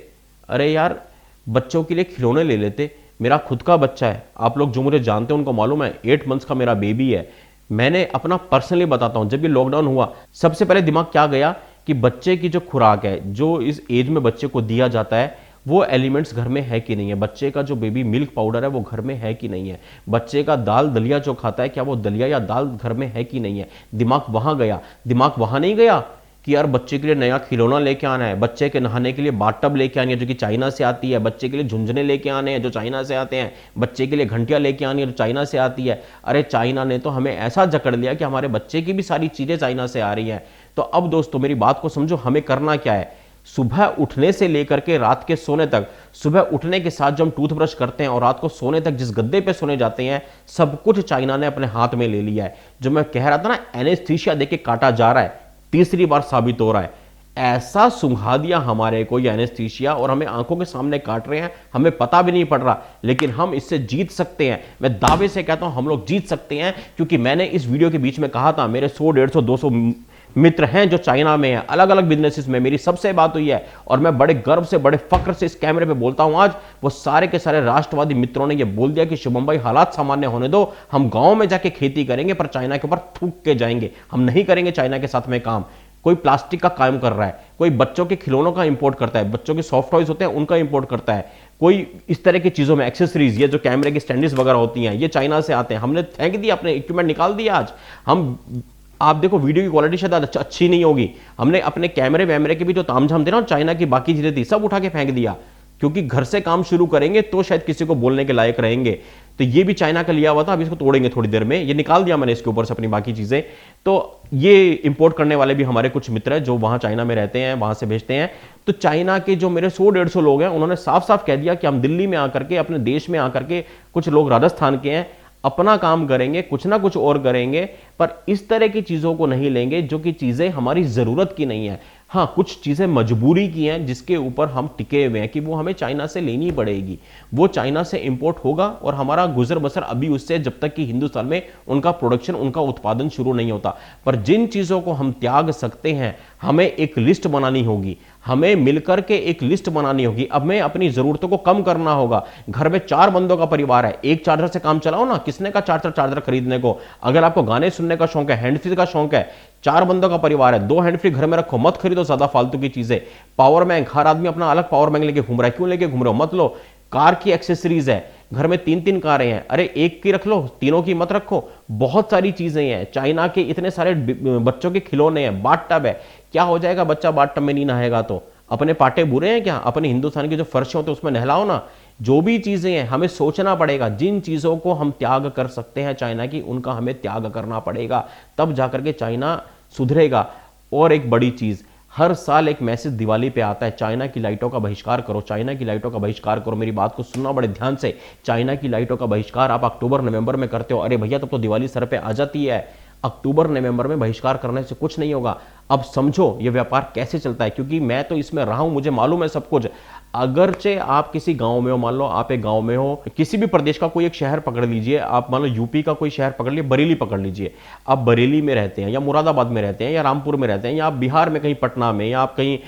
अरे यार बच्चों के लिए खिलौने ले लेते। मेरा खुद का बच्चा है, आप लोग जो मुझे जानते हैं उनको मालूम है, 8 मंथ्स का मेरा बेबी है। मैंने अपना पर्सनली बताता हूं, जब ये लॉकडाउन हुआ सबसे पहले दिमाग क्या गया कि बच्चे की जो खुराक है, जो इस एज में बच्चे को दिया जाता है, वो एलिमेंट्स घर में है कि नहीं है। बच्चे का जो बेबी मिल्क पाउडर है वो घर में है कि नहीं है। बच्चे का दाल दलिया जो खाता है, क्या वो दलिया या दाल घर में है कि नहीं है। दिमाग वहां गया। दिमाग वहां नहीं गया कि यार बच्चे के लिए नया खिलौना लेके आना है, बच्चे के नहाने के लिए बाथटब लेके आनी है जो कि चाइना से आती है, बच्चे के लिए झुंझुने लेके आने हैं जो चाइना से आते हैं, बच्चे के लिए घंटियां लेके आनी है जो चाइना से आती है। अरे चाइना ने तो हमें ऐसा जकड़ लिया कि हमारे बच्चे की भी सारी चीजें चाइना से आ रही हैं। तो अब दोस्तों मेरी बात को समझो, हमें करना क्या है? सुबह उठने से लेकर के रात के सोने तक, सुबह उठने के साथ जब हम टूथब्रश करते हैं और रात को सोने तक जिस गद्दे पे सोने जाते हैं, सब कुछ चाइना ने अपने हाथ में ले लिया है। जो मैं कह रहा था ना एनेस्थीसिया देके काटा जा रहा है, तीसरी बार साबित हो रहा है। ऐसा सुंघा दिया हमारे को ये एनेस्थीसिया और हमें आंखों के सामने काट रहे हैं, हमें पता भी नहीं पड़ रहा, लेकिन हम इससे जीत सकते हैं। मैं दावे से कहता हूं हम लोग जीत सकते हैं, क्योंकि मैंने इस वीडियो के बीच में कहा था मेरे 100, 150, 200 मित्र हैं जो चाइना में हैं, अलग अलग बिजनेसेस में मेरी सबसे बात हुई है और मैं बड़े गर्व से, बड़े फक्र से इस कैमरे पे बोलता हूं आज। वो सारे के सारे राष्ट्रवादी मित्रों ने ये बोल दिया कि शुभम भाई हालात सामान्य होने दो, हम गांव में जाके खेती करेंगे पर चाइना के ऊपर थूक के जाएंगे, हम नहीं करेंगे चाइना के साथ में काम। कोई प्लास्टिक का काम कर रहा है, कोई बच्चों के खिलौनों का इंपोर्ट करता है, बच्चों के सॉफ्ट टॉयज होते हैं उनका इंपोर्ट करता है, कोई इस तरह की चीजों में एक्सेसरीज, ये जो कैमरे की स्टैंडीज वगैरह होती हैं ये चाइना से आते हैं। हमने फेंक दिया, अपने इक्विपमेंट निकाल दिया। आज हम, आप देखो वीडियो की क्वालिटी शायद अच्छी नहीं होगी, हमने अपने कैमरे वैमरे के भी जो तामझाम थे ना, चाइना की बाकी चीजें थी, सब उठा के फेंक दिया, क्योंकि घर से काम शुरू करेंगे तो शायद किसी को बोलने के लायक रहेंगे। तो ये भी चाइना का लिया हुआ था, अब इसको तोड़ेंगे थोड़ी देर में, ये निकाल दिया मैंने इसके ऊपर से अपनी बाकी चीजें। तो ये इंपोर्ट करने वाले भी हमारे कुछ मित्र हैं जो वहां चाइना में रहते हैं, वहां से भेजते हैं। तो चाइना के जो मेरे 100, 150 लोग हैं, उन्होंने साफ साफ कह दिया कि हम दिल्ली में आकर के, अपने देश में आकर के, कुछ लोग राजस्थान के हैं, अपना काम करेंगे, कुछ ना कुछ और करेंगे, पर इस तरह की चीजों को नहीं लेंगे जो कि चीजें हमारी जरूरत की नहीं है। हाँ, कुछ चीजें मजबूरी की हैं जिसके ऊपर हम टिके हुए हैं कि वो हमें चाइना से लेनी पड़ेगी, वो चाइना से इंपोर्ट होगा और हमारा गुजर बसर अभी उससे, जब तक कि हिंदुस्तान में उनका प्रोडक्शन, उनका उत्पादन शुरू नहीं होता। पर जिन चीजों को हम त्याग सकते हैं, हमें एक लिस्ट बनानी होगी, हमें मिलकर के एक लिस्ट बनानी होगी। अब हमें अपनी जरूरतों को कम करना होगा। घर में 4 बंदों का परिवार है, एक चार्जर से काम चलाओ ना, किसने का चार्जर खरीदने को। अगर आपको गाने सुनने का शौक है, हैंड फ्री का शौक है, 4 बंदों का परिवार है, 2 हैंड फ्री घर में रखो, मत खरीदो ज्यादा फालतू की चीजें। पावर बैंक, हर आदमी अपना अलग पावर बैंक लेके घूम रहा है, क्यों लेके घूम रहे हो, मत लो। कार की एक्सेसरीज है, घर में 3-3 कारें हैं, अरे एक की रख लो, तीनों की मत रखो। बहुत सारी चीजें हैं, चाइना के इतने सारे बच्चों के खिलौने हैं, बाथटब है। क्या हो जाएगा बच्चा बाथटब में नहीं नहाएगा तो? अपने पाटे बुरे हैं क्या? अपने हिंदुस्तान के जो फर्श होते हैं उसमें नहलाओ ना। जो भी चीजें हैं हमें सोचना पड़ेगा, जिन चीजों को हम त्याग कर सकते हैं चाइना की, उनका हमें त्याग करना पड़ेगा, तब जाकर के चाइना सुधरेगा। और एक बड़ी चीज, हर साल एक मैसेज दिवाली पे आता है, चाइना की लाइटों का बहिष्कार करो, चाइना की लाइटों का बहिष्कार करो। मेरी बात को सुनना बड़े ध्यान से, चाइना की लाइटों का बहिष्कार आप अक्टूबर नवंबर में करते हो, अरे भैया तब तो दिवाली सर पे आ जाती है। अक्टूबर नवंबर में बहिष्कार करने से कुछ नहीं होगा। अब समझो ये व्यापार कैसे चलता है, क्योंकि मैं तो इसमें रहा हूं, मुझे मालूम है सब कुछ। अगरचे आप किसी गांव में हो, मान लो आप एक गांव में हो, किसी भी प्रदेश का कोई एक शहर पकड़ लीजिए, आप मान लो यूपी का कोई शहर पकड़ लीजिए, बरेली पकड़ लीजिए। आप बरेली में रहते हैं या मुरादाबाद में रहते हैं या रामपुर में रहते हैं या आप बिहार में कहीं पटना में या आप कहीं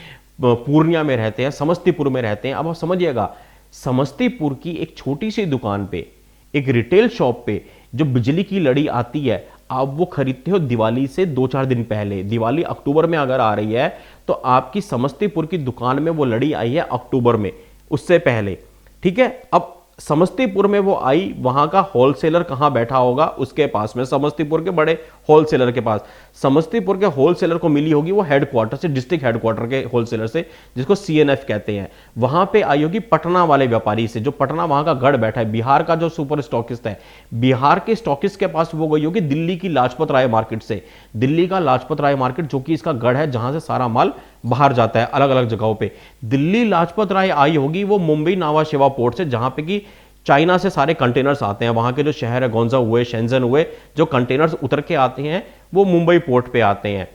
पूर्णिया में रहते हैं, समस्तीपुर में रहते हैं। अब आप समझिएगा, समस्तीपुर की एक छोटी सी दुकान पे, एक रिटेल शॉप पे जो बिजली की लड़ी आती है आप वो खरीदते हो दिवाली से 2-4 दिन पहले। दिवाली अक्टूबर में अगर आ रही है तो आपकी समस्तीपुर की दुकान में वो लड़ी आई है अक्टूबर में, उससे पहले, ठीक है। अब समस्तीपुर में वो आई, वहां का होलसेलर कहां बैठा होगा, उसके पास में, समस्तीपुर के बड़े होलसेलर के पास। समस्तीपुर के होलसेलर को मिली होगी वो हेडक्वार्टर से, डिस्ट्रिक्ट हेडक्वार्टर के होलसेलर से, जिसको सीएनएफ कहते हैं। वहां पे आई होगी पटना वाले व्यापारी से, जो पटना वहां का गढ़ बैठा है, बिहार का जो सुपर स्टॉकिस्ट है, बिहार के स्टॉकिस्ट के पास वो गई होगी दिल्ली की लाजपत राय मार्केट से। दिल्ली का लाजपत राय मार्केट जो कि इसका गढ़ है, जहां से सारा माल बाहर जाता है अलग अलग जगहों पे। दिल्ली लाजपत राय आई होगी वो मुंबई नावा शेवा पोर्ट से, जहां पे कि चाइना से सारे कंटेनर्स आते हैं। वहां के जो शहर है गोंजा हुए, शेंजन हुए, जो कंटेनर्स उतर के आते हैं वो मुंबई पोर्ट पे आते हैं।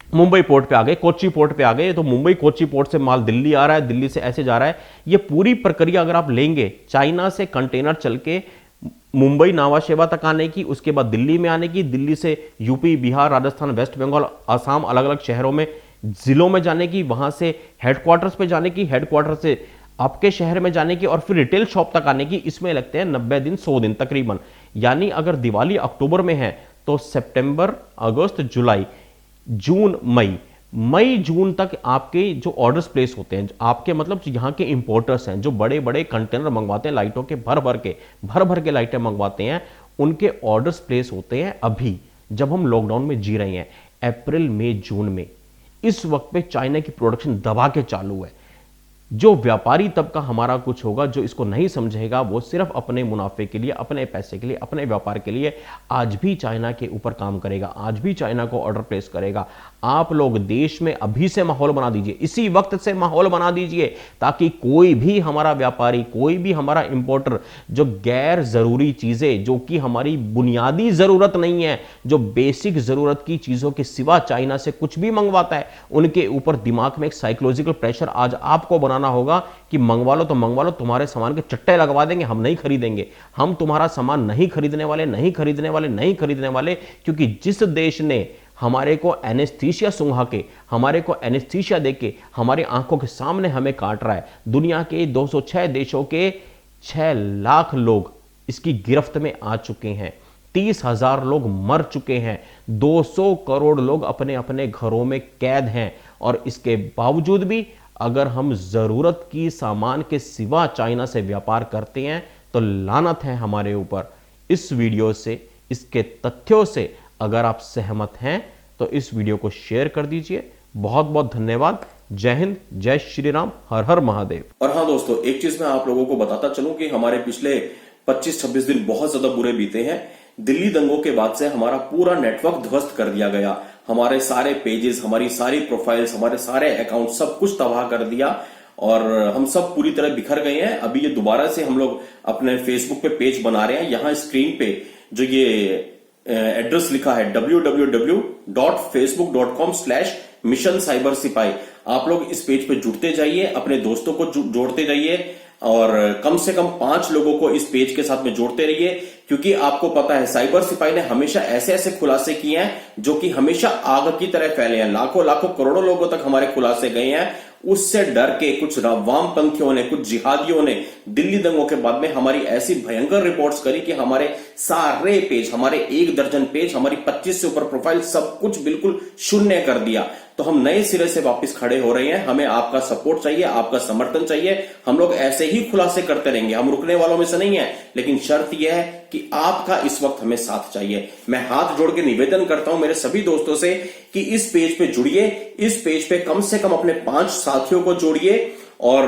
मुंबई पोर्ट पे आ गए, कोच्चि पोर्ट पे आ गए, तो मुंबई कोच्चि पोर्ट से माल दिल्ली आ रहा है, दिल्ली से ऐसे जा रहा है। ये पूरी प्रक्रिया अगर आप लेंगे, चाइना से कंटेनर चल के मुंबई नावा शेवा तक आने की, उसके बाद दिल्ली में आने की, दिल्ली से यूपी, बिहार, राजस्थान, वेस्ट बंगाल, असम, अलग अलग शहरों में, जिलों में जाने की, वहां से हेडक्वार्टर्स पे जाने की, हेडक्वार्टर से आपके शहर में जाने की, और फिर रिटेल शॉप तक आने की, इसमें लगते हैं 90 दिन, 100 दिन तकरीबन। यानी अगर दिवाली अक्टूबर में है तो सितंबर, अगस्त, जुलाई, जून, मई जून तक आपके जो ऑर्डर्स प्लेस होते हैं, आपके मतलब यहाँ के इंपोर्टर्स हैं जो बड़े बड़े कंटेनर मंगवाते हैं लाइटों के, भर भर के लाइटें मंगवाते हैं, उनके ऑर्डर्स प्लेस होते हैं अभी जब हम लॉकडाउन में जी रहे हैं, अप्रैल, मई, जून में। इस वक्त पे चाइना की प्रोडक्शन दबा के चालू है। जो व्यापारी तबका हमारा कुछ होगा, जो इसको नहीं समझेगा, वो सिर्फ अपने मुनाफे के लिए, अपने पैसे के लिए, अपने व्यापार के लिए आज भी चाइना के ऊपर काम करेगा, आज भी चाइना को ऑर्डर प्लेस करेगा। आप लोग देश में अभी से माहौल बना दीजिए, इसी वक्त से माहौल बना दीजिए, ताकि कोई भी हमारा व्यापारी, कोई भी हमारा इंपोर्टर जो गैर जरूरी चीजें, जो कि हमारी बुनियादी जरूरत नहीं है, जो बेसिक जरूरत की चीजों के सिवा चाइना से कुछ भी मंगवाता है, उनके ऊपर दिमाग में एक साइकोलॉजिकल प्रेशर आज आपको बनाना होगा कि मंगवा लो तो मंगवा लो, तुम्हारे सामान के चट्टे लगवा देंगे, हम नहीं खरीदेंगे, हम तुम्हारा सामान नहीं खरीदने वाले, नहीं खरीदने वाले, नहीं खरीदने वाले। क्योंकि जिस देश ने हमारे को एनेस्थीसिया सुंघा के, हमारे को एनेस्थीसिया देके, हमारे आंखों के सामने हमें काट रहा है, दुनिया के 206 देशों के 6 लाख लोग इसकी गिरफ्त में आ चुके हैं, 30,000 लोग मर चुके हैं, 200 करोड़ लोग अपने अपने घरों में कैद हैं। और इसके बावजूद भी अगर हम जरूरत की सामान के सिवा चाइना से व्यापार करते हैं तो लानत है हमारे ऊपर। इस वीडियो से, इसके तथ्यों से अगर आप सहमत हैं तो इस वीडियो को शेयर कर दीजिए। बहुत बहुत धन्यवाद। जय हिंद, जय श्री राम, हर हर महादेव। और हाँ दोस्तों, एक चीज मैं आप लोगों को बताता चलूं कि हमारे पिछले 25-26 दिन बहुत ज्यादा बुरे बीते हैं। दिल्ली दंगों के बाद से हमारा पूरा नेटवर्क ध्वस्त कर दिया गया, हमारे सारे पेजेस, हमारी सारी प्रोफाइल्स, हमारे सारे अकाउंट, सब कुछ तबाह कर दिया और हम सब पूरी तरह बिखर गए हैं। अभी ये दोबारा से हम लोग अपने फेसबुक पे पेज बना रहे हैं। यहां स्क्रीन पे जो ये एड्रेस लिखा है www.facebook.com/मिशन साइबर सिपाही, आप लोग इस पेज पे जुड़ते जाइए, अपने दोस्तों को जोड़ते जाइए और कम से कम 5 लोगों को इस पेज के साथ में जोड़ते रहिए। क्योंकि आपको पता है साइबर सिपाही ने हमेशा ऐसे ऐसे खुलासे किए हैं जो कि हमेशा आग की तरह फैले हैं, लाखों लाखों करोड़ों लोगों तक हमारे खुलासे गए हैं। उससे डर के कुछ वामपंथियों ने, कुछ जिहादियों ने दिल्ली दंगों के बाद में हमारी ऐसी भयंकर रिपोर्ट्स करी कि हमारे सारे पेज, हमारे 1 दर्जन पेज, हमारी 25 से ऊपर प्रोफाइल, सब कुछ बिल्कुल शून्य कर दिया। तो हम नए सिरे से वापस खड़े हो रहे हैं। हमें आपका सपोर्ट चाहिए, आपका समर्थन चाहिए। हम लोग ऐसे ही खुलासे करते रहेंगे, हम रुकने वालों में से नहीं है। लेकिन शर्त यह है कि आपका इस वक्त हमें साथ चाहिए। मैं हाथ जोड़ के निवेदन करता हूं मेरे सभी दोस्तों से कि इस पेज पे जुड़िए, इस पेज पे कम से कम अपने 5 साथियों को जोड़िए। और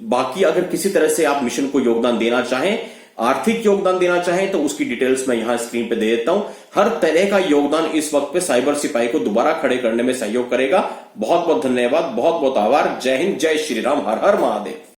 बाकी अगर किसी तरह से आप मिशन को योगदान देना चाहें, आर्थिक योगदान देना चाहें, तो उसकी डिटेल्स मैं यहां स्क्रीन पे दे देता हूं। हर तरह का योगदान इस वक्त पे साइबर सिपाही को दोबारा खड़े करने में सहयोग करेगा। बहुत बहुत धन्यवाद, बहुत बहुत आभार। जय हिंद, जय श्री राम, हर हर महादेव।